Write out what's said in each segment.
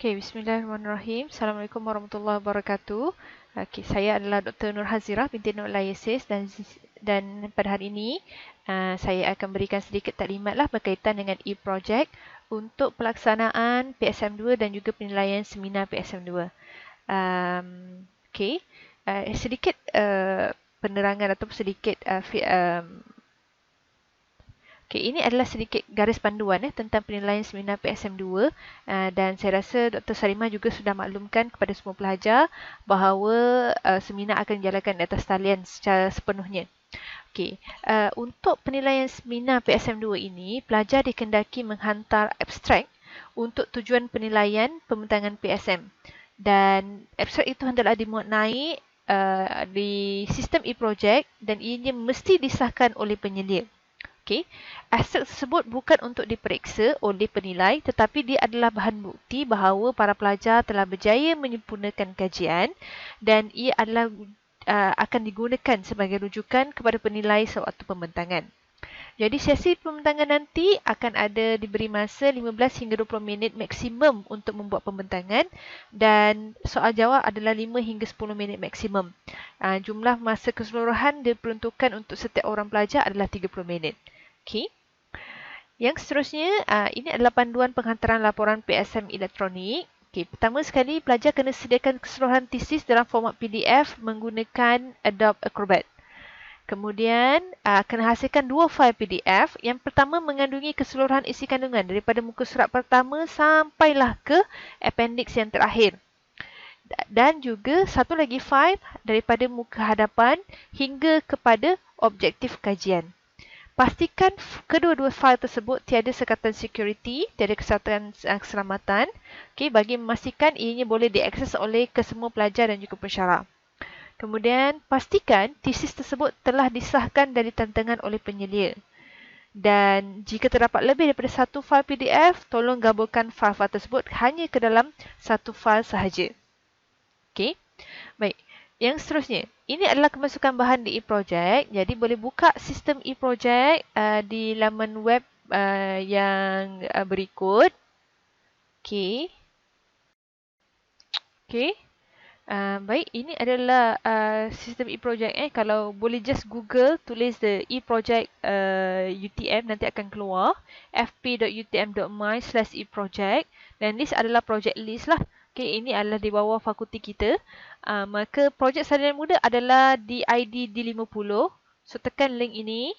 Okay, bismillahirrahmanirrahim. Assalamualaikum warahmatullahi wabarakatuh. Okay, saya adalah Dr. Nur Hazirah binti Nur Layesis dan pada hari ini saya akan berikan sedikit taklimat lah berkaitan dengan e-project untuk pelaksanaan PSM2 dan juga penilaian seminar PSM2. Okay, sedikit penerangan atau sedikit Okay, ini adalah sedikit garis panduan tentang penilaian seminar PSM2 dan saya rasa Dr. Salimah juga sudah maklumkan kepada semua pelajar bahawa seminar akan dijalankan di atas talian secara sepenuhnya. Okay, untuk penilaian seminar PSM2 ini, pelajar dikendaki menghantar abstrak untuk tujuan penilaian pembentangan PSM dan abstrak itu hendaklah dimuat naik di sistem e-project dan ianya mesti disahkan oleh penyelia. Okay. Abstrak tersebut bukan untuk diperiksa oleh penilai tetapi dia adalah bahan bukti bahawa para pelajar telah berjaya menyempurnakan kajian dan ia adalah akan digunakan sebagai rujukan kepada penilai sewaktu pembentangan. Jadi sesi pembentangan nanti akan ada diberi masa 15 hingga 20 minit maksimum untuk membuat pembentangan dan soal jawab adalah 5 hingga 10 minit maksimum. Jumlah masa keseluruhan diperuntukkan untuk setiap orang pelajar adalah 30 minit. Okey. Yang seterusnya, ini adalah panduan penghantaran laporan PSM elektronik. Okey, pertama sekali pelajar kena sediakan keseluruhan tesis dalam format PDF menggunakan Adobe Acrobat. Kemudian, kena hasilkan 2 fail PDF. Yang pertama mengandungi keseluruhan isi kandungan daripada muka surat pertama sampailah ke appendix yang terakhir. Dan juga satu lagi fail daripada muka hadapan hingga kepada objektif kajian. Pastikan kedua-dua fail tersebut tiada sekatan security, tiada kesatuan keselamatan, bagi memastikan ianya boleh diakses oleh kesemua pelajar dan juga pensyarah. Kemudian, pastikan tesis tersebut telah disahkan dan ditantangan oleh penyelia. Dan jika terdapat lebih daripada satu fail PDF, tolong gabungkan fail-fail tersebut hanya ke dalam satu fail sahaja. Okey. Baik. Yang seterusnya, ini adalah kemasukan bahan di e-project. Jadi boleh buka sistem e-project di laman web yang berikut. Okey. Okey. Baik, ini adalah sistem e-project. Kalau boleh just Google, tulis the e-project UTM, nanti akan keluar fp.utm.my/e-project dan list adalah project list lah. Okay, ini adalah di bawah fakulti kita. Maka projek sarjana muda adalah di ID D50. So tekan link ini.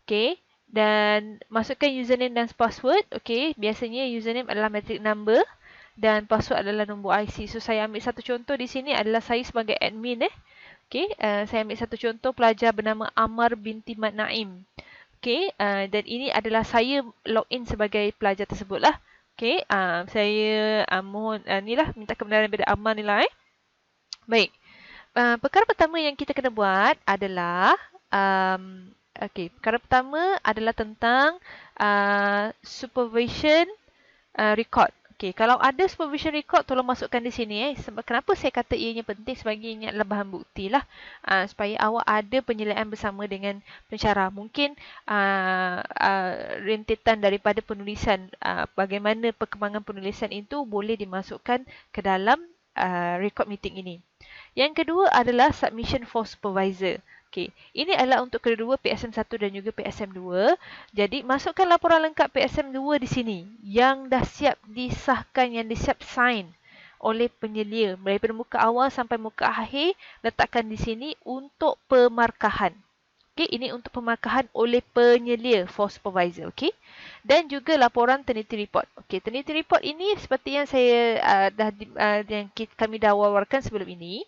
Okay. Dan masukkan username dan password. Okay. Biasanya username adalah metric number. Dan password adalah nombor IC. So saya ambil satu contoh di sini adalah saya sebagai admin. Okay. Saya ambil satu contoh pelajar bernama Amar binti Mat Naim. Okay. Dan ini adalah saya login sebagai pelajar tersebut lah. Okey, saya mohon inilah minta kebenaran daripada Aman ni lah. Baik. Perkara pertama yang kita kena buat adalah perkara pertama adalah tentang supervision record. Okey, kalau ada supervision record tolong masukkan di sini sebab kenapa saya kata ianya penting sebab ianya adalah bahan bukti lah supaya awak ada penyelidikan bersama dengan pensyarah. Mungkin rentetan daripada penulisan bagaimana perkembangan penulisan itu boleh dimasukkan ke dalam record meeting ini. Yang kedua adalah submission for supervisor. Okey, ini adalah untuk kedua PSM1 dan juga PSM2. Jadi, masukkan laporan lengkap PSM2 di sini yang dah siap disahkan, yang disiap sign oleh penyelia. Daripada muka awal sampai muka akhir, letakkan di sini untuk pemarkahan. Okey, ini untuk pemarkahan oleh penyelia for supervisor. Okey. Dan juga laporan Turnitin report. Okey, Turnitin report ini seperti yang saya kami dah wawarkan sebelum ini.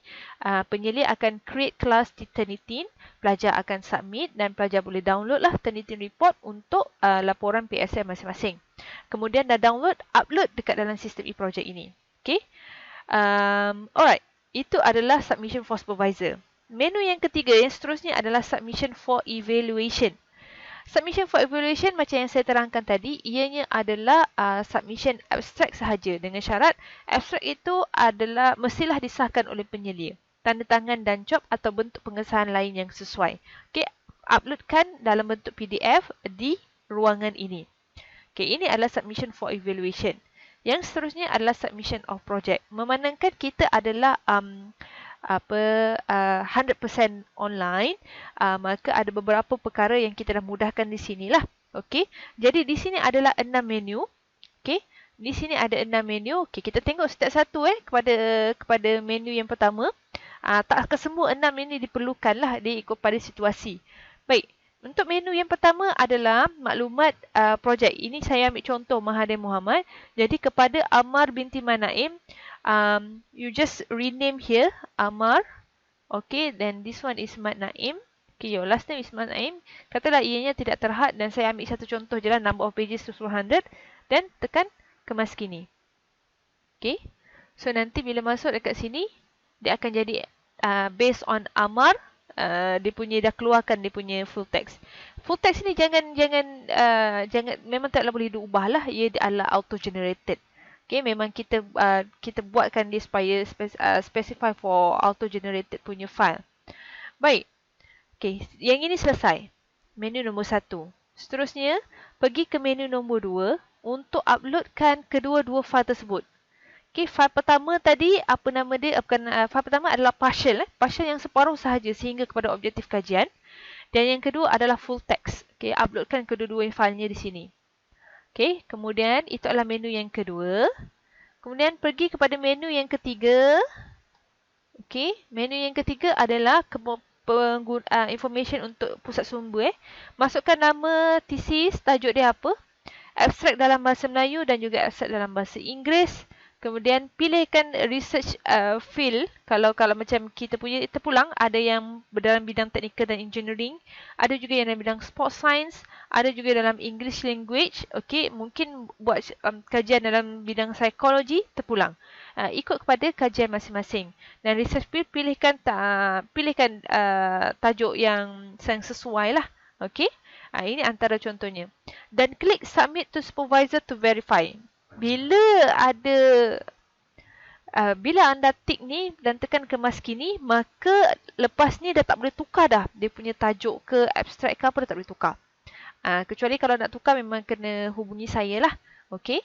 Penyelia akan create kelas di Turnitin, pelajar akan submit dan pelajar boleh download lah Turnitin report untuk laporan PSM masing-masing. Kemudian dah download, upload dekat dalam sistem e-project ini. Okey. Alright, itu adalah submission for supervisor. Menu yang ketiga, yang seterusnya adalah submission for evaluation. Submission for evaluation macam yang saya terangkan tadi, ianya adalah submission abstrak sahaja dengan syarat abstrak itu adalah mestilah disahkan oleh penyelia. Tanda tangan dan job atau bentuk pengesahan lain yang sesuai. Okey, uploadkan dalam bentuk PDF di ruangan ini. Okey, ini adalah submission for evaluation. Yang seterusnya adalah submission of project. Memandangkan kita adalah 100% online, maka ada beberapa perkara yang kita dah mudahkan di sinilah. Okey. Jadi di sini adalah 6 menu. Okey. Di sini ada 6 menu. Okey, kita tengok step satu kepada menu yang pertama. Tak kesemua 6 ini diperlukanlah, dia ikut pada situasi. Baik. Untuk menu yang pertama adalah maklumat projek. Ini saya ambil contoh Mahathir Mohamad. Jadi kepada Amar binti Manaim, you just rename here Amar. Okay, then this one is Mat Naim. Okay, your last name is Mat Naim. Katalah ianya tidak terhad dan saya ambil satu contoh je lah, number of pages to 100. Dan tekan kemas kini. Okay, so nanti bila masuk dekat sini, dia akan jadi based on Amar. Dia punya dah keluarkan dia punya full text. Full text ni jangan memang taklah boleh diubah lah. Ia adalah auto generated. Okay, memang kita buatkan dia supaya specify for auto generated punya file. Baik. Okay, yang ini selesai. Menu nombor 1. Seterusnya, pergi ke menu nombor 2 untuk uploadkan kedua-dua file tersebut. Okay, file pertama tadi, apa nama dia? File pertama adalah partial. Partial yang separuh sahaja sehingga kepada objektif kajian. Dan yang kedua adalah full text. Okay, uploadkan kedua-dua filenya di sini. Okay, kemudian itu adalah menu yang kedua. Kemudian pergi kepada menu yang ketiga. Okay, menu yang ketiga adalah information untuk pusat sumber. Masukkan nama thesis, tajuk dia apa. Abstrak dalam bahasa Melayu dan juga abstrak dalam bahasa Inggeris. Kemudian pilihkan research field. Kalau macam kita punya terpulang, ada yang dalam bidang teknikal dan engineering, ada juga yang dalam bidang sports science, ada juga dalam English language. Okey, mungkin buat kajian dalam bidang psikologi, terpulang. Ikut kepada kajian masing-masing. Dan research field pilihkan tajuk yang sesuai lah. Okey. Ini antara contohnya. Dan klik submit to supervisor to verify. Bila anda tik ni dan tekan kemas kini, maka lepas ni dah tak boleh tukar dah. Dia punya tajuk ke abstrak ke apa dah tak boleh tukar. Kecuali kalau nak tukar memang kena hubungi saya lah. Okey.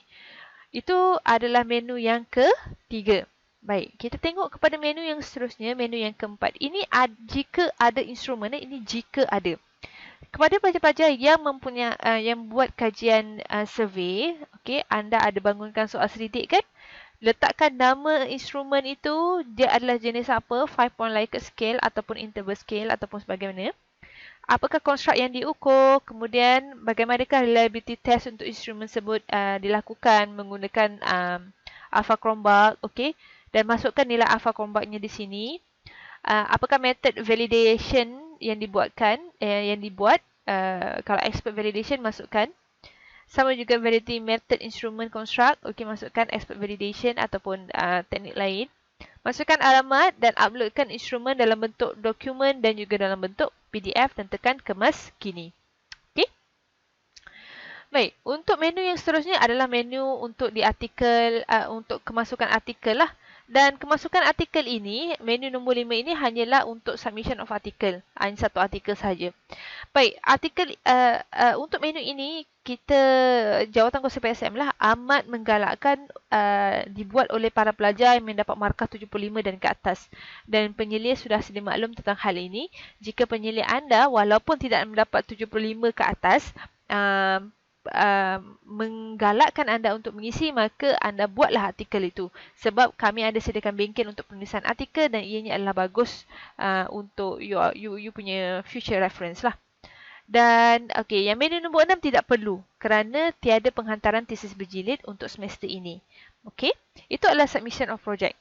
Itu adalah menu yang ketiga. Baik, kita tengok kepada menu yang seterusnya, menu yang keempat. Ini jika ada instrumen, ini jika ada. Kepada pelajar-pelajar yang buat kajian survey, okey, anda ada bangunkan soal selidik kan? Letakkan nama instrumen itu, dia adalah jenis apa? 5-point Likert scale ataupun interval scale ataupun sebagaimana. Apakah konstruk yang diukur? Kemudian bagaimanakah reliability test untuk instrumen tersebut dilakukan menggunakan alpha chrombark, okey? Dan masukkan nilai alpha chrombarknya di sini. Apakah method validation yang dibuat, kalau expert validation masukkan. Sama juga validity method instrument construct, okey, masukkan expert validation ataupun teknik lain. Masukkan alamat dan uploadkan instrumen dalam bentuk dokumen dan juga dalam bentuk PDF dan tekan kemas kini. Okey. Baik, untuk menu yang seterusnya adalah menu untuk di artikel, untuk kemasukan artikel lah. Dan kemasukan artikel ini, menu nombor 5 ini hanyalah untuk submission of article. Hanya satu artikel sahaja. Baik, artikel untuk menu ini, Jawatan Kuasa PSM lah amat menggalakkan dibuat oleh para pelajar yang mendapat markah 75 dan ke atas. Dan penyelia sudah sedia maklum tentang hal ini. Jika penyelia anda walaupun tidak mendapat 75 ke atas, menggalakkan anda untuk mengisi, maka anda buatlah artikel itu. Sebab kami ada sediakan bengkel untuk penulisan artikel dan ianya adalah bagus untuk you punya future reference lah. Dan okey, yang menu nombor 6 tidak perlu kerana tiada penghantaran tesis berjilid untuk semester ini. Okey, itu adalah submission of project.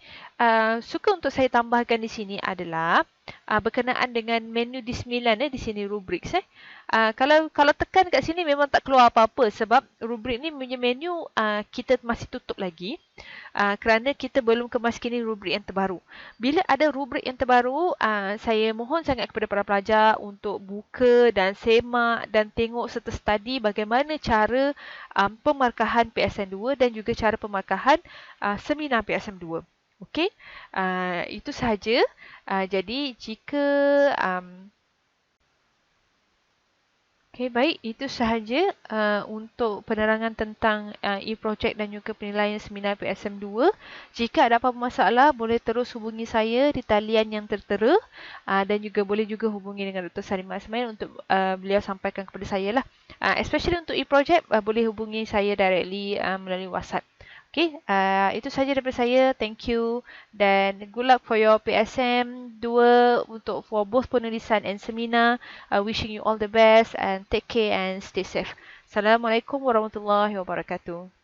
Suka untuk saya tambahkan di sini adalah berkenaan dengan menu di 9 di sini rubrics. Kalau tekan kat sini memang tak keluar apa-apa sebab rubrik ni punya menu kita masih tutup lagi kerana kita belum kemaskini rubrik yang terbaru. Bila ada rubrik yang terbaru, saya mohon sangat kepada para pelajar untuk buka dan semak dan tengok serta study bagaimana cara pemarkahan PSM2 dan juga cara pemarkahan seminar PSM2. Okey, itu sahaja. Jadi jika Okey, baik. Itu sahaja untuk penerangan tentang e-project dan juga penilaian seminar PSM2. Jika ada apa-apa masalah, boleh terus hubungi saya di talian yang tertera dan juga boleh juga hubungi dengan Dr. Salimah Ismail untuk beliau sampaikan kepada saya lah. Especially untuk e-project, boleh hubungi saya directly melalui WhatsApp. Okay, itu sahaja daripada saya. Thank you dan good luck for your PSM 2 untuk for both penulisan and seminar. Wishing you all the best and take care and stay safe. Assalamualaikum warahmatullahi wabarakatuh.